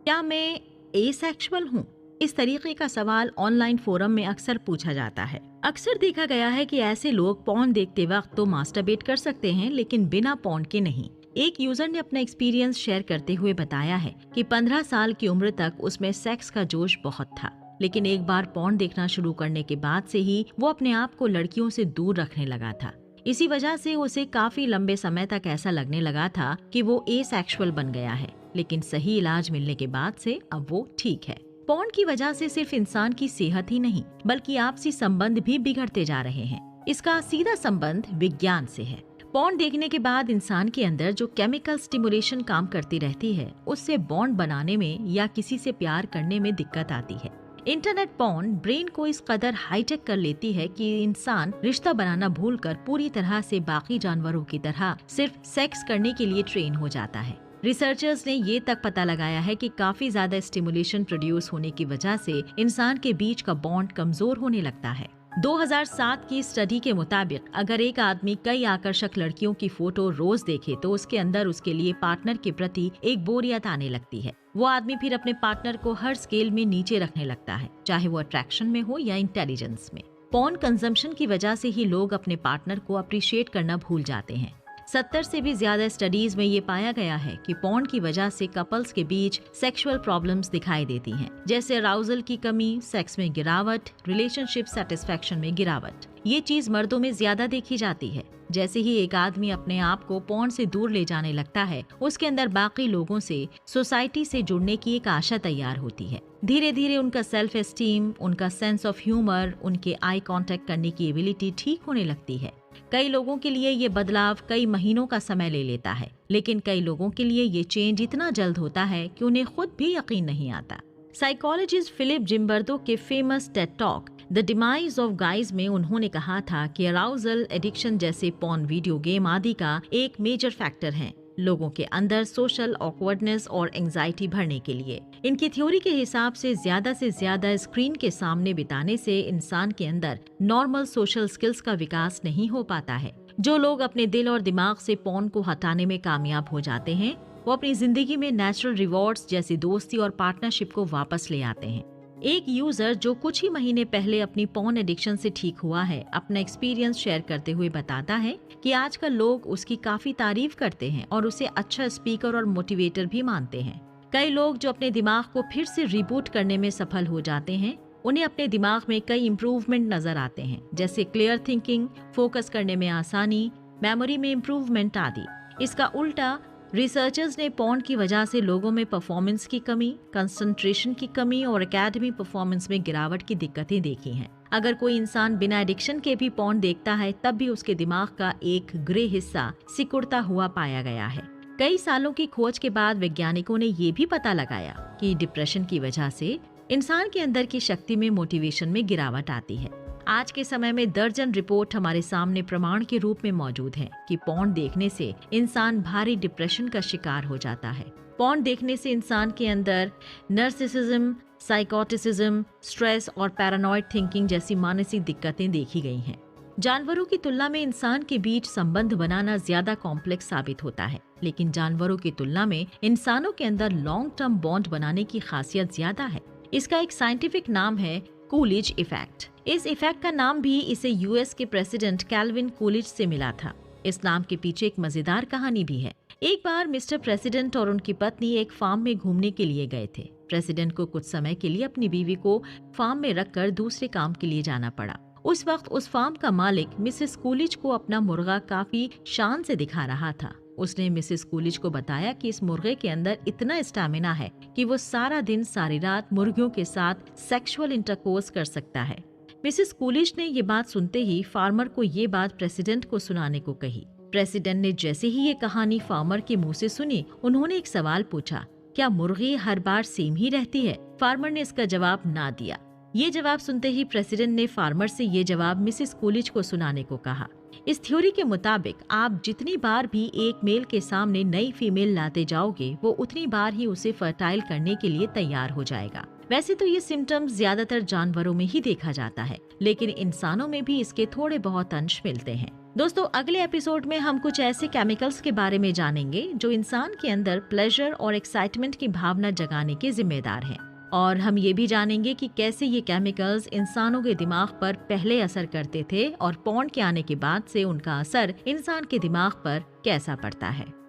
क्या मैं एसेक्सुअल हूँ? इस तरीके का सवाल ऑनलाइन फोरम में अक्सर पूछा जाता है। अक्सर देखा गया है कि ऐसे लोग पॉर्न देखते वक्त तो मास्टरबेट कर सकते हैं, लेकिन बिना पॉर्न के नहीं। एक यूजर ने अपना एक्सपीरियंस शेयर करते हुए बताया है कि 15 साल की उम्र तक उसमें सेक्स का जोश बहुत था, लेकिन एक बार पॉर्न देखना शुरू करने के बाद से ही वो अपने आप को लड़कियों से दूर रखने लगा था। इसी वजह से उसे काफी लंबे समय तक ऐसा लगने लगा था कि वो एसेक्सुअल बन गया है, लेकिन सही इलाज मिलने के बाद से अब वो ठीक है। पॉर्न की वजह से सिर्फ इंसान की सेहत ही नहीं, बल्कि आपसी संबंध भी बिगड़ते जा रहे हैं। इसका सीधा संबंध विज्ञान से है। पॉर्न देखने के बाद इंसान के अंदर जो केमिकल स्टिमुलेशन काम करती रहती है, उससे बॉन्ड बनाने में या किसी से प्यार करने में दिक्कत आती है। इंटरनेट पॉर्न ब्रेन को इस कदर हाईटेक कर लेती है कि इंसान रिश्ता बनाना भूलकर पूरी तरह से बाकी जानवरों की तरह सिर्फ सेक्स करने के लिए ट्रेन हो जाता है। रिसर्चर्स ने ये तक पता लगाया है कि काफी ज्यादा स्टिमुलेशन प्रोड्यूस होने की वजह से इंसान के बीच का बॉन्ड कमजोर होने लगता है। 2007 की स्टडी के मुताबिक अगर एक आदमी कई आकर्षक लड़कियों की फोटो रोज देखे तो उसके अंदर उसके लिए पार्टनर के प्रति एक बोरियत आने लगती है। वो आदमी फिर अपने पार्टनर को हर स्केल में नीचे रखने लगता है, चाहे वो अट्रैक्शन में हो या इंटेलिजेंस में। पॉर्न कंजम्पशन की वजह से ही लोग अपने पार्टनर को अप्रिशिएट करना भूल जाते हैं। 70 से भी ज्यादा स्टडीज में ये पाया गया है कि पॉर्न की वजह से कपल्स के बीच सेक्सुअल प्रॉब्लम्स दिखाई देती हैं, जैसे अराउजल की कमी, सेक्स में गिरावट, रिलेशनशिप सेटिस्फैक्शन में गिरावट। ये चीज मर्दों में ज्यादा देखी जाती है। जैसे ही एक आदमी अपने आप को पॉर्न से दूर ले जाने लगता है, उसके अंदर बाकी लोगों से, सोसाइटी से जुड़ने की एक आशा तैयार होती है। धीरे धीरे उनका सेल्फ एस्टीम, उनका सेंस ऑफ ह्यूमर, उनके आई कांटेक्ट करने की एबिलिटी ठीक होने लगती है। कई लोगों के लिए ये बदलाव कई महीनों का समय ले लेता है, लेकिन कई लोगों के लिए ये चेंज इतना जल्द होता है कि उन्हें खुद भी यकीन नहीं आता। साइकोलॉजिस्ट फिलिप जिम्बर्दो के famous Ted talk the demise of guys में उन्होंने कहा था कि अराउजल एडिक्शन जैसे पॉर्न, वीडियो गेम आदि का एक मेजर फैक्टर है लोगों के अंदर सोशल ऑकवर्डनेस और एंजाइटी भरने के लिए। इनकी थ्योरी के हिसाब से ज्यादा स्क्रीन के सामने बिताने से इंसान के अंदर नॉर्मल सोशल स्किल्स का विकास नहीं हो पाता है। जो लोग अपने दिल और दिमाग से पॉर्न को हटाने में कामयाब हो जाते हैं, वो अपनी जिंदगी में नेचुरल रिवॉर्ड्स जैसी दोस्ती और पार्टनरशिप को वापस ले आते हैं। एक यूजर जो कुछ ही महीने पहले अपनी पॉर्न एडिक्शन से ठीक हुआ है, अपना एक्सपीरियंस शेयर करते हुए बताता है कि आजकल लोग उसकी काफी तारीफ करते हैं और उसे अच्छा स्पीकर और मोटिवेटर भी मानते हैं। कई लोग जो अपने दिमाग को फिर से रिबूट करने में सफल हो जाते हैं, उन्हें अपने दिमाग में कई इम्प्रूवमेंट नजर आते हैं, जैसे क्लियर थिंकिंग, फोकस करने में आसानी, मेमोरी में इम्प्रूवमेंट आदि। इसका उल्टा रिसर्चर्स ने पॉर्न की वजह से लोगों में परफॉर्मेंस की कमी, कंसंट्रेशन की कमी और एकेडमी परफॉर्मेंस में गिरावट की दिक्कतें देखी हैं। अगर कोई इंसान बिना एडिक्शन के भी पॉर्न देखता है, तब भी उसके दिमाग का एक ग्रे हिस्सा सिकुड़ता हुआ पाया गया है। कई सालों की खोज के बाद वैज्ञानिकों ने ये भी पता लगाया कि डिप्रेशन की वजह से इंसान के अंदर की शक्ति में, मोटिवेशन में गिरावट आती है। आज के समय में दर्जन रिपोर्ट हमारे सामने प्रमाण के रूप में मौजूद हैं कि पॉर्न देखने से इंसान भारी डिप्रेशन का शिकार हो जाता है। पॉर्न देखने से इंसान के अंदर नर्सिसिज्म, साइकोटिसिज्म, स्ट्रेस और पैरानॉइड थिंकिंग जैसी मानसिक दिक्कतें देखी गई हैं। जानवरों की तुलना में इंसान के बीच संबंध बनाना ज्यादा कॉम्प्लेक्स साबित होता है, लेकिन जानवरों की तुलना में इंसानों के अंदर लॉन्ग टर्म बॉन्ड बनाने की खासियत ज्यादा है। इसका एक साइंटिफिक नाम है कूलिज इफेक्ट। इस इफेक्ट का नाम भी इसे यूएस के प्रेसिडेंट कैल्विन कूलिज से मिला था। इस नाम के पीछे एक मजेदार कहानी भी है। एक बार मिस्टर प्रेसिडेंट और उनकी पत्नी एक फार्म में घूमने के लिए गए थे। प्रेसिडेंट को कुछ समय के लिए अपनी बीवी को फार्म में रखकर दूसरे काम के लिए जाना पड़ा। उस वक्त उस फार्म का मालिक मिसेस कूलिज को अपना मुर्गा काफी शान से दिखा रहा था। उसने मिसेस कूलिज को बताया कि इस मुर्गे के अंदर इतना स्टैमिना है कि वो सारा दिन सारी रात मुर्गियों के साथ सेक्सुअल इंटरकोर्स कर सकता है। मिसेस कूलिज ने ये बात सुनते ही फार्मर को ये बात प्रेसिडेंट को सुनाने को कही। प्रेसिडेंट ने जैसे ही ये कहानी फार्मर के मुंह से सुनी, उन्होंने एक सवाल पूछा, क्या मुर्गी हर बार सेम ही रहती है? फार्मर ने इसका जवाब ना दिया। ये जवाब सुनते ही प्रेसिडेंट ने फार्मर से ये जवाब मिसेस कूलिज को सुनाने को कहा। इस थ्योरी के मुताबिक आप जितनी बार भी एक मेल के सामने नई फीमेल लाते जाओगे, वो उतनी बार ही उसे फर्टाइल करने के लिए तैयार हो जाएगा। वैसे तो ये सिम्टम्स ज्यादातर जानवरों में ही देखा जाता है, लेकिन इंसानों में भी इसके थोड़े बहुत अंश मिलते हैं। दोस्तों, अगले एपिसोड में हम कुछ ऐसे केमिकल्स के बारे में जानेंगे जो इंसान के अंदर प्लेजर और एक्साइटमेंट की भावना जगाने के जिम्मेदार हैं। और हम ये भी जानेंगे कि कैसे ये केमिकल्स इंसानों के दिमाग पर पहले असर करते थे और पॉर्न के आने के बाद से उनका असर इंसान के दिमाग पर कैसा पड़ता है।